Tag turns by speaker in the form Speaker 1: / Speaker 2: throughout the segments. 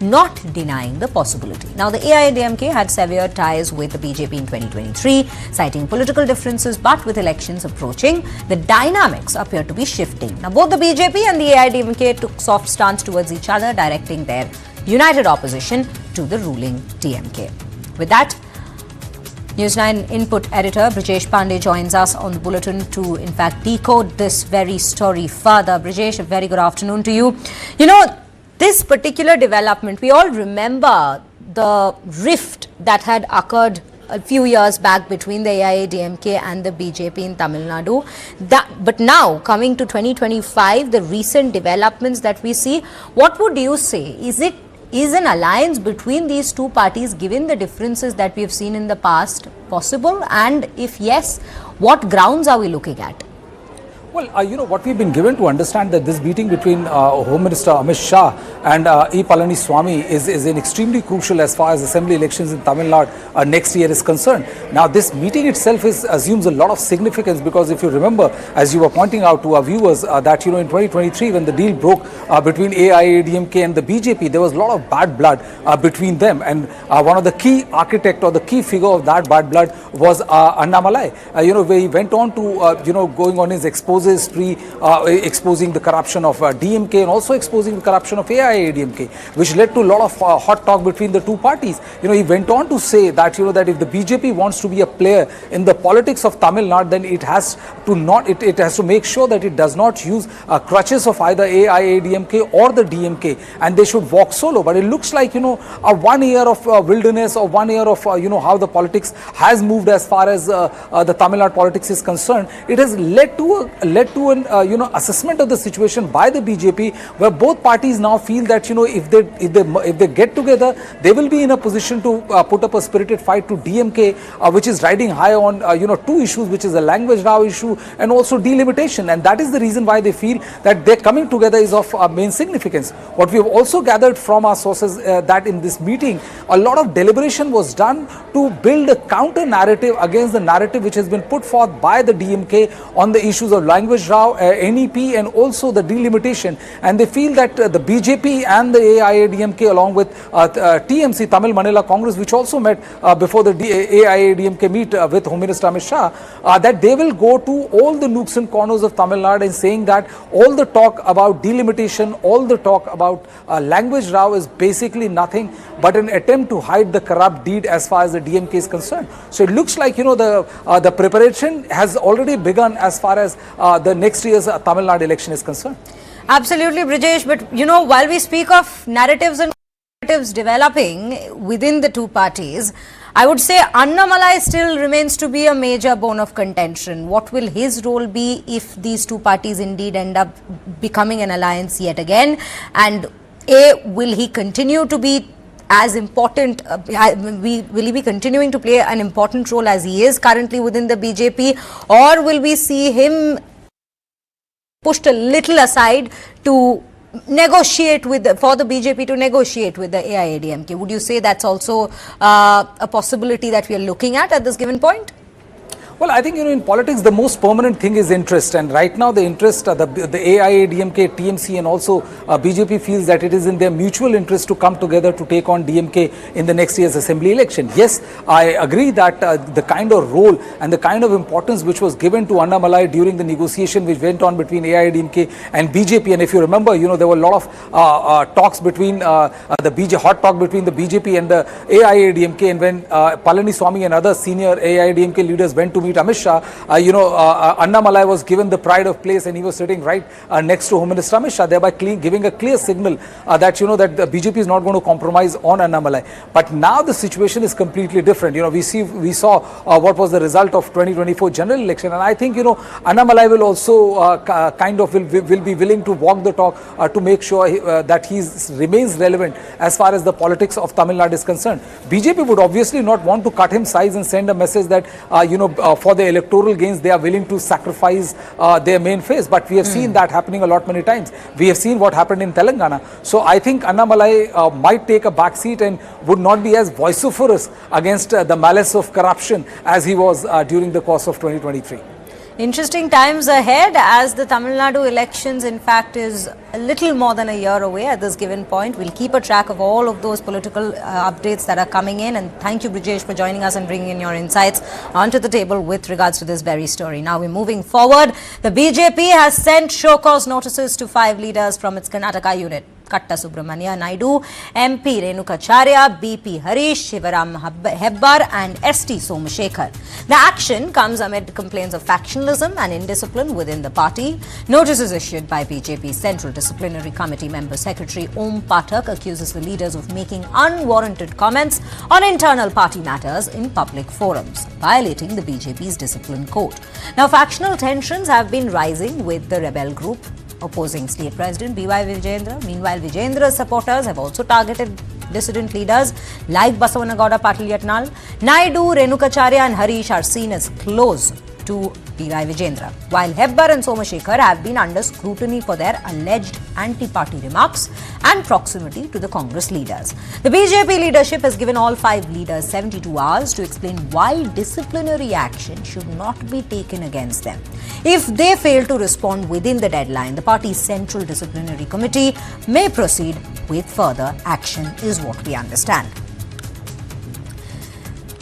Speaker 1: not denying the possibility. Now, the AIADMK had severe ties with the BJP in 2023, citing political differences, but with elections approaching, the dynamics appear to be shifting. Now, both the BJP and the AIADMK took soft stance towards each other, directing their united opposition to the ruling DMK. With that, News 9 input editor Brijesh Pandey joins us on the bulletin to, in fact, decode this very story further. Brijesh, a very good afternoon to you. You know, this particular development, we all remember the rift that had occurred a few years back between the AIADMK and the BJP in Tamil Nadu. But now, coming to 2025, the recent developments that we see, what would you say? Is an alliance between these two parties, given the differences that we have seen in the past, possible? And if yes, what grounds are we looking at?
Speaker 2: Well, you know, what we've been given to understand that this meeting between Home Minister Amit Shah and Palaniswami is extremely crucial as far as assembly elections in Tamil Nadu next year is concerned. Now, this meeting itself assumes a lot of significance because if you remember, as you were pointing out to our viewers, that, you know, in 2023 when the deal broke between AIADMK and the BJP, there was a lot of bad blood between them. And one of the key architect or the key figure of that bad blood was Annamalai, you know, where he went on to, you know, going on his exposure spree, exposing the corruption of DMK and also exposing the corruption of AIADMK, which led to a lot of hot talk between the two parties. You know, he went on to say that, you know, that if the BJP wants to be a player in the politics of Tamil Nadu, then it has to make sure that it does not use crutches of either AIADMK or the DMK, and they should walk solo. But it looks like, you know, a 1 year of wilderness or 1 year of you know, how the politics has moved as far as the Tamil Nadu politics is concerned. It has led to an you know, assessment of the situation by the BJP, where both parties now feel that, you know, if they get together, they will be in a position to put up a spirited fight to DMK, which is riding high on you know, two issues, which is a language row issue and also delimitation, and that is the reason why they feel that their coming together is of main significance. What we have also gathered from our sources that in this meeting, a lot of deliberation was done to build a counter narrative against the narrative which has been put forth by the DMK on the issues of language row, NEP and also the delimitation, and they feel that the BJP and the AIADMK along with TMC, Tamil Manila Congress, which also met before the AIADMK meet with Home Minister Amit Shah, that they will go to all the nooks and corners of Tamil Nadu and saying that all the talk about delimitation, all the talk about language row is basically nothing but an attempt to hide the corrupt deed as far as the DMK is concerned. So it looks like, you know, the preparation has already begun as far as the next year's Tamil Nadu election is concerned.
Speaker 1: Absolutely, Brijesh. But, you know, while we speak of narratives and narratives developing within the two parties, I would say Annamalai still remains to be a major bone of contention. What will his role be if these two parties indeed end up becoming an alliance yet again? And will he continue to be as important, will he be continuing to play an important role as he is currently within the BJP, or will we see him pushed a little aside to negotiate with for the BJP to negotiate with the AIADMK? Would you say that's also a possibility that we are looking at this given point?
Speaker 2: Well, I think, you know, in politics, the most permanent thing is interest. And right now, the interest, the AIADMK, TMC and also BJP feels that it is in their mutual interest to come together to take on DMK in the next year's assembly election. Yes, I agree that the kind of role and the kind of importance which was given to Annamalai during the negotiation which went on between AIADMK and BJP. And if you remember, you know, there were a lot of talks between hot talk between the BJP and the AIADMK. And when Palaniswami and other senior AIADMK leaders went to meet Amit Shah, you know, Annamalai was given the pride of place and he was sitting right next to Home Minister Amit Shah, thereby giving a clear signal that, you know, that the BJP is not going to compromise on Annamalai. But now the situation is completely different. You know, we saw what was the result of 2024 general election, and I think, you know, Annamalai will also will be willing to walk the talk to make sure that he remains relevant as far as the politics of Tamil Nadu is concerned. BJP would obviously not want to cut him size and send a message that you know, for the electoral gains they are willing to sacrifice their main face, but we have seen that happening a lot many times. We have seen what happened in Telangana. So I think Annamalai might take a back seat and would not be as vociferous against the malice of corruption as he was during the course of 2023.
Speaker 1: Interesting times ahead as the Tamil Nadu elections, in fact, is a little more than a year away at this given point. We'll keep a track of all of those political updates that are coming in. And thank you, Brijesh, for joining us and bringing in your insights onto the table with regards to this very story. Now we're moving forward. The BJP has sent show cause notices to 5 leaders from its Karnataka unit. Katta Subramania Naidu, MP Renukacharya, BP Harish, Shivaram Hebbar and ST Somashekar. The action comes amid complaints of factionalism and indiscipline within the party. Notices issued by BJP Central Disciplinary Committee Member Secretary Om Pathak accuses the leaders of making unwarranted comments on internal party matters in public forums, violating the BJP's discipline code. Now, factional tensions have been rising with the rebel group opposing State President B.Y. Vijayendra. Meanwhile, Vijayendra's supporters have also targeted dissident leaders like Basavanagowda Patil Yatnal. Naidu, Renukacharya and Harish are seen as close to B.Y. Vijayendra, while Hebbar and Somashekar have been under scrutiny for their alleged anti-party remarks and proximity to the Congress leaders. The BJP leadership has given all 5 leaders 72 hours to explain why disciplinary action should not be taken against them. If they fail to respond within the deadline, the party's Central Disciplinary Committee may proceed with further action, is what we understand.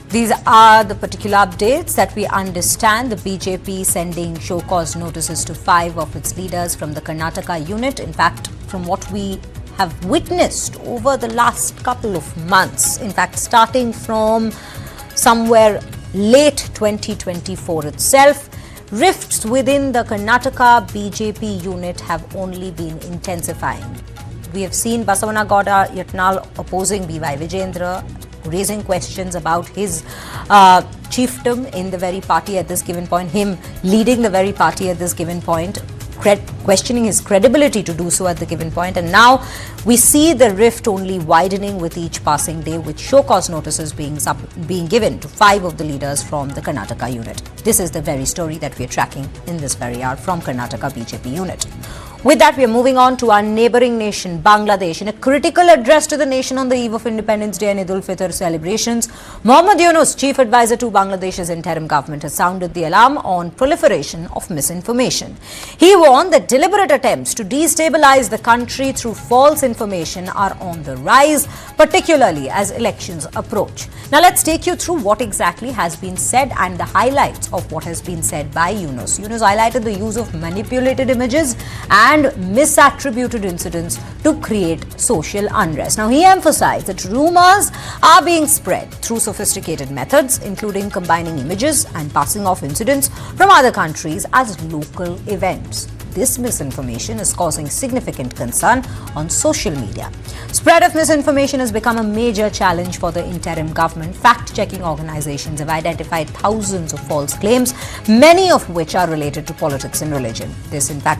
Speaker 1: These are the particular updates that we understand. The BJP sending show cause notices to 5 of its leaders from the Karnataka unit. In fact, from what we have witnessed over the last couple of months, in fact, starting from somewhere late 2024 itself, rifts within the Karnataka BJP unit have only been intensifying. We have seen Basavanagowda Yatnal opposing B.Y. Vijayendra, raising questions about his chiefdom in the very party at this given point, him leading the very party at this given point, questioning his credibility to do so at the given point. And now we see the rift only widening with each passing day, with show cause notices being given to 5 of the leaders from the Karnataka unit. This is the very story that we are tracking in this very hour from Karnataka BJP unit. With that, we are moving on to our neighbouring nation, Bangladesh. In a critical address to the nation on the eve of Independence Day and Eid ul-Fitr celebrations, Mohammad Yunus, chief advisor to Bangladesh's interim government, has sounded the alarm on proliferation of misinformation. He warned that deliberate attempts to destabilize the country through false information are on the rise, particularly as elections approach. Now, let's take you through what exactly has been said and the highlights of what has been said by Yunus. Yunus highlighted the use of manipulated images and misattributed incidents to create social unrest. Now, he emphasized that rumors are being spread through sophisticated methods, including combining images and passing off incidents from other countries as local events. This misinformation is causing significant concern on social media. Spread of misinformation has become a major challenge for the interim government. Fact-checking organizations have identified thousands of false claims, many of which are related to politics and religion. This, in fact,